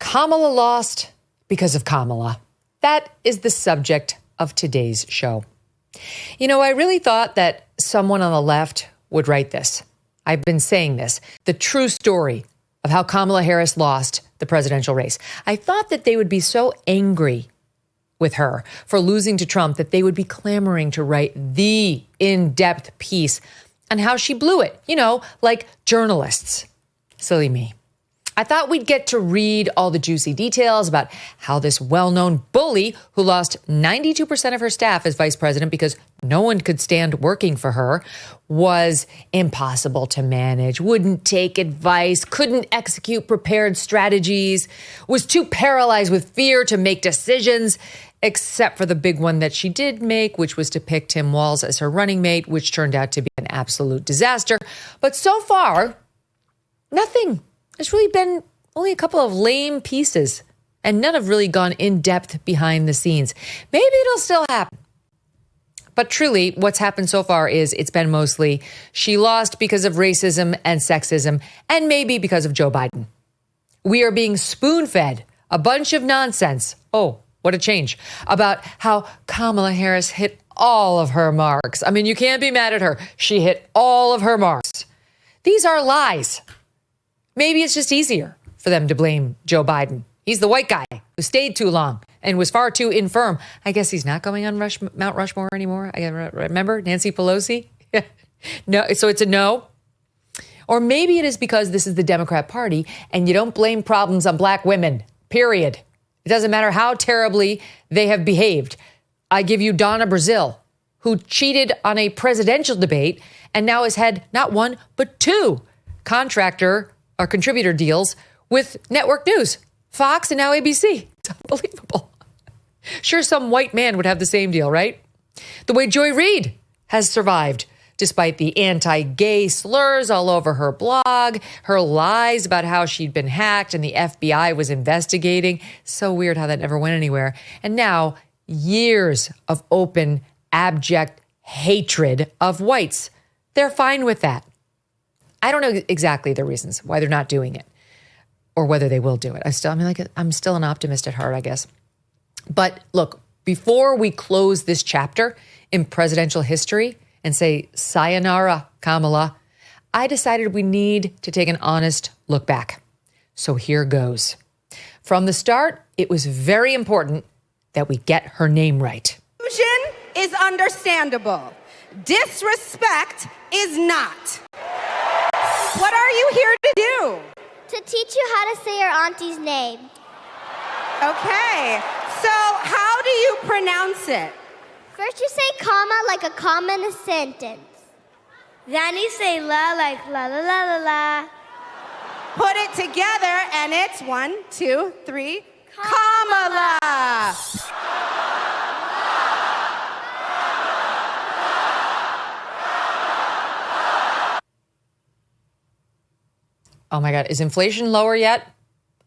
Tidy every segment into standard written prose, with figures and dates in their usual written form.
Kamala lost because of Kamala. That is the subject of today's show. You know, I really thought that someone on the left would write this. I've been saying this, the true story of how Kamala Harris lost the presidential race. I thought that they would be so angry with her for losing to Trump that they would be clamoring to write the in-depth piece on how she blew it, you know, like journalists. Silly me. I thought we'd get to read all the juicy details about how this well-known bully who lost 92% of her staff as vice president because no one could stand working for her was impossible to manage, wouldn't take advice, couldn't execute prepared strategies, was too paralyzed with fear to make decisions, except for the big one that she did make, which was to pick Tim Walz as her running mate, which turned out to be an absolute disaster. But so far, nothing. There's really been only a couple of lame pieces, and none have really gone in depth behind the scenes. Maybe it'll still happen. But truly, what's happened so far is it's been mostly she lost because of racism and sexism, and maybe because of Joe Biden. We are being spoon-fed a bunch of nonsense. Oh, what a change. About how Kamala Harris hit all of her marks. I mean, you can't be mad at her. She hit all of her marks. These are lies. Maybe it's just easier for them to blame Joe Biden. He's the white guy who stayed too long and was far too infirm. I guess he's not going on Mount Rushmore anymore. I remember Nancy Pelosi. No, so it's a no. Or maybe it is because this is the Democrat Party and you don't blame problems on black women, period. It doesn't matter how terribly they have behaved. I give you Donna Brazile, who cheated on a presidential debate and now has had not one, but two contractor or contributor deals with network news, Fox and now ABC. It's unbelievable. Sure, some white man would have the same deal, right? The way Joy Reid has survived, despite the anti-gay slurs all over her blog, her lies about how she'd been hacked and the FBI was investigating. So weird how that never went anywhere. And now, years of open, abject hatred of whites. They're fine with that. I don't know exactly the reasons why they're not doing it or whether they will do it. I'm still an optimist at heart, I guess. But look, before we close this chapter in presidential history and say, sayonara, Kamala, I decided we need to take an honest look back. So here goes. From the start, it was very important that we get her name right. Confusion is understandable. Disrespect is not. What are you here to do? To teach you how to say your auntie's name. Okay, so how do you pronounce it? First you say comma like a comma in a sentence. Then you say la like la la la la la. Put it together and it's 1, 2, 3, Kamala. Oh my God, is inflation lower yet?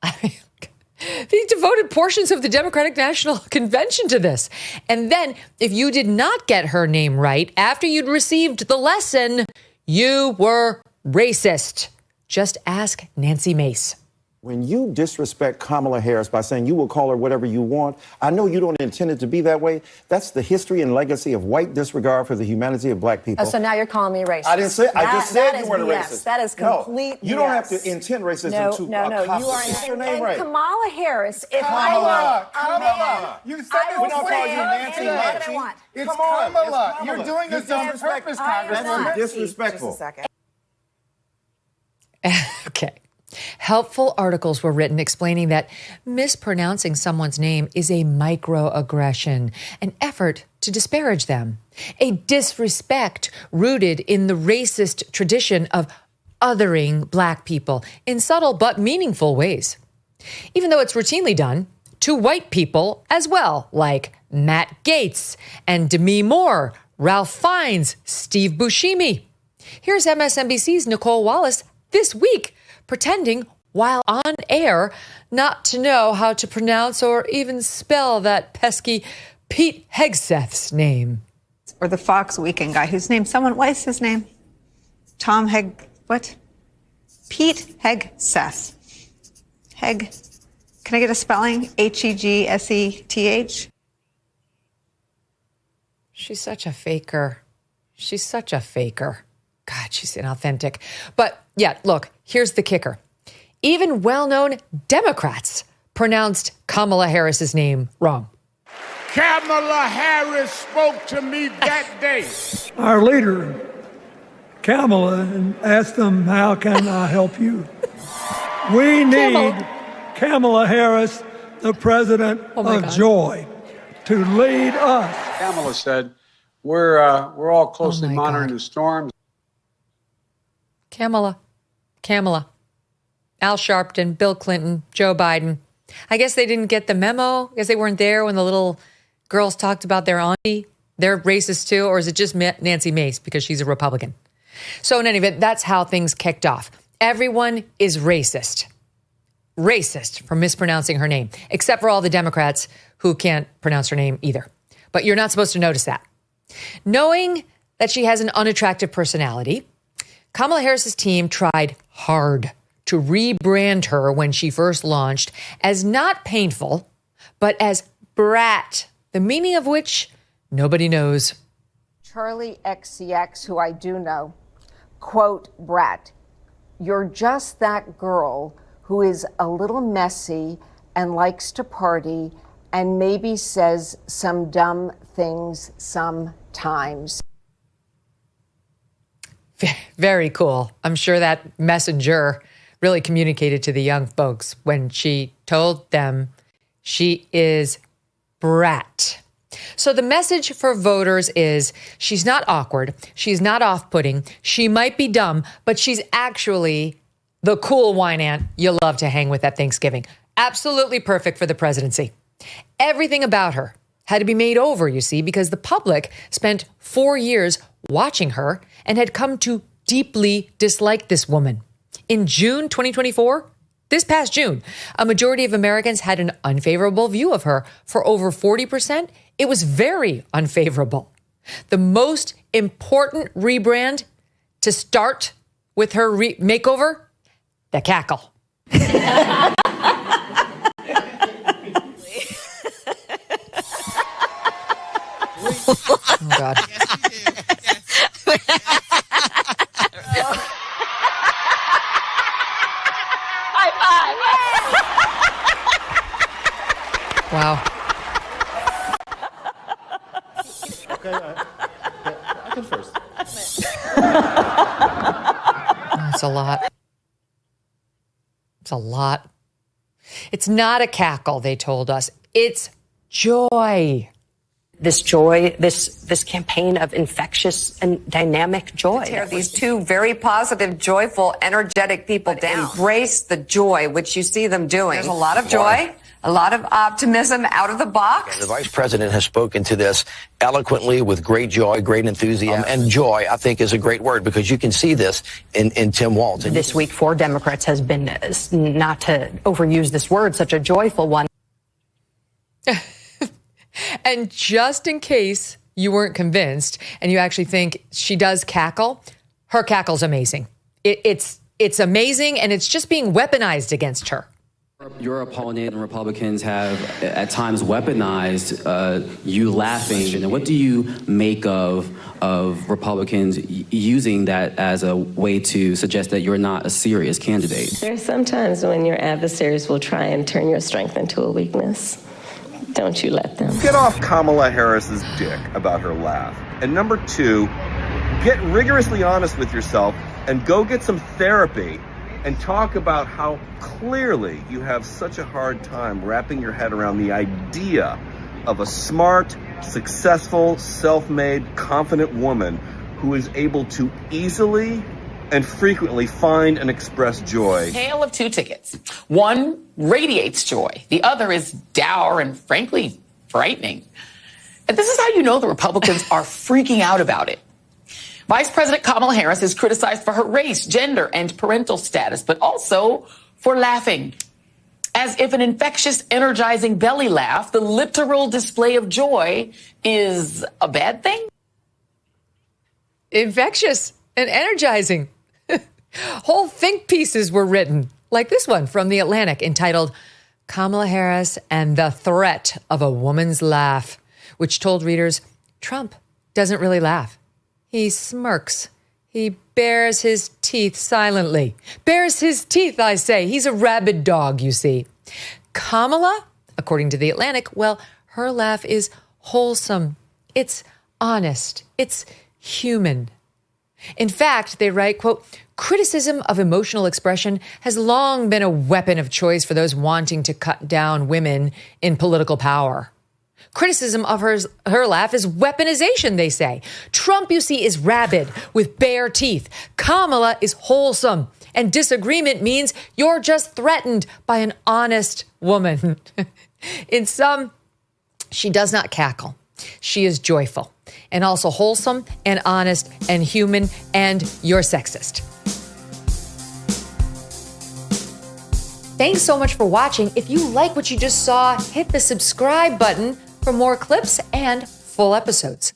They devoted portions of the Democratic National Convention to this. And then if you did not get her name right after you'd received the lesson, you were racist. Just ask Nancy Mace. When you disrespect Kamala Harris by saying you will call her whatever you want, I know you don't intend it to be that way. That's the history and legacy of white disregard for the humanity of black people. Oh, so now you're calling me racist. I didn't say. I just said you weren't a BS. racist. That is complete. No, you don't have to intend racism to. No. You are. Get your name and right. Kamala Harris. If Kamala. I were Kamala. You said this. We don't call you Nancy. It's Kamala. You're doing this on purpose, Congresswoman. That's disrespectful. Just a second. Okay. Helpful articles were written explaining that mispronouncing someone's name is a microaggression, an effort to disparage them, a disrespect rooted in the racist tradition of othering black people in subtle but meaningful ways. Even though it's routinely done to white people as well, like Matt Gaetz and Demi Moore, Ralph Fiennes, Steve Buscemi. Here's MSNBC's Nicole Wallace this week pretending while on air not to know how to pronounce or even spell that pesky Pete Hegseth's name. Or the Fox Weekend guy whose name what is his name? Pete Hegseth. Can I get a spelling? Hegseth? She's such a faker. She's such a faker. God, she's inauthentic. But yeah, look, here's the kicker. Even well-known Democrats pronounced Kamala Harris's name wrong. Kamala Harris spoke to me that day. Our leader, Kamala, and asked them, how can I help you? We need Kamala Harris, the president of joy, to lead us. Kamala said, we're all closely monitoring the storms. Kamala. Al Sharpton, Bill Clinton, Joe Biden. I guess they didn't get the memo. I guess they weren't there when the little girls talked about their auntie. They're racist too, or is it just Nancy Mace because she's a Republican? So in any event, that's how things kicked off. Everyone is racist for mispronouncing her name, except for all the Democrats who can't pronounce her name either. But you're not supposed to notice that. Knowing that she has an unattractive personality, Kamala Harris's team tried hard to rebrand her when she first launched as not painful, but as brat, the meaning of which nobody knows. Charlie XCX, who I do know, quote, brat, you're just that girl who is a little messy and likes to party and maybe says some dumb things sometimes. Very cool. I'm sure that messenger really communicated to the young folks when she told them she is brat. So the message for voters is she's not awkward. She's not off-putting. She might be dumb, but she's actually the cool wine aunt you love to hang with at Thanksgiving. Absolutely perfect for the presidency. Everything about her had to be made over, you see, because the public spent 4 years watching her and had come to deeply dislike this woman. In June 2024, this past June, a majority of Americans had an unfavorable view of her. For over 40%, it was very unfavorable. The most important rebrand to start with her makeover, the cackle. Oh, God. Wow. Okay, I can first. That's a lot. It's a lot. It's not a cackle, they told us. It's joy. This joy, this campaign of infectious and dynamic joy. Tear these two very positive, joyful, energetic people down. Embrace the joy, which you see them doing. There's a lot of joy, a lot of optimism out of the box. The vice president has spoken to this eloquently with great joy, great enthusiasm. And joy, I think, is a great word because you can see this in Tim Walz. And this week for Democrats has been, not to overuse this word, such a joyful one. And just in case you weren't convinced and you actually think she does cackle, her cackle's amazing. It's amazing, and it's just being weaponized against her. Your opponent and Republicans have at times weaponized you laughing. And what do you make of Republicans using that as a way to suggest that you're not a serious candidate? There's sometimes when your adversaries will try and turn your strength into a weakness. Don't you let them. Get off Kamala Harris's dick about her laugh. And number two, get rigorously honest with yourself and go get some therapy and talk about how clearly you have such a hard time wrapping your head around the idea of a smart, successful, self-made, confident woman who is able to easily and frequently find and express joy. Tale of two tickets. One radiates joy. The other is dour and frankly frightening. And this is how you know the Republicans are freaking out about it. Vice President Kamala Harris is criticized for her race, gender, and parental status, but also for laughing. As if an infectious, energizing belly laugh, the literal display of joy, is a bad thing? Infectious and energizing. Whole think pieces were written, like this one from The Atlantic entitled, Kamala Harris and the threat of a woman's laugh, which told readers Trump doesn't really laugh. He smirks. He bares his teeth silently. Bares his teeth, I say. He's a rabid dog, you see. Kamala, according to The Atlantic, well, her laugh is wholesome. It's honest. It's human. In fact, they write, quote, criticism of emotional expression has long been a weapon of choice for those wanting to cut down women in political power. Criticism of her laugh is weaponization, they say. Trump, you see, is rabid with bare teeth. Kamala is wholesome. And disagreement means you're just threatened by an honest woman. In sum, she does not cackle. She is joyful and also wholesome and honest and human, and you're sexist. Thanks so much for watching. If you like what you just saw, hit the subscribe button for more clips and full episodes.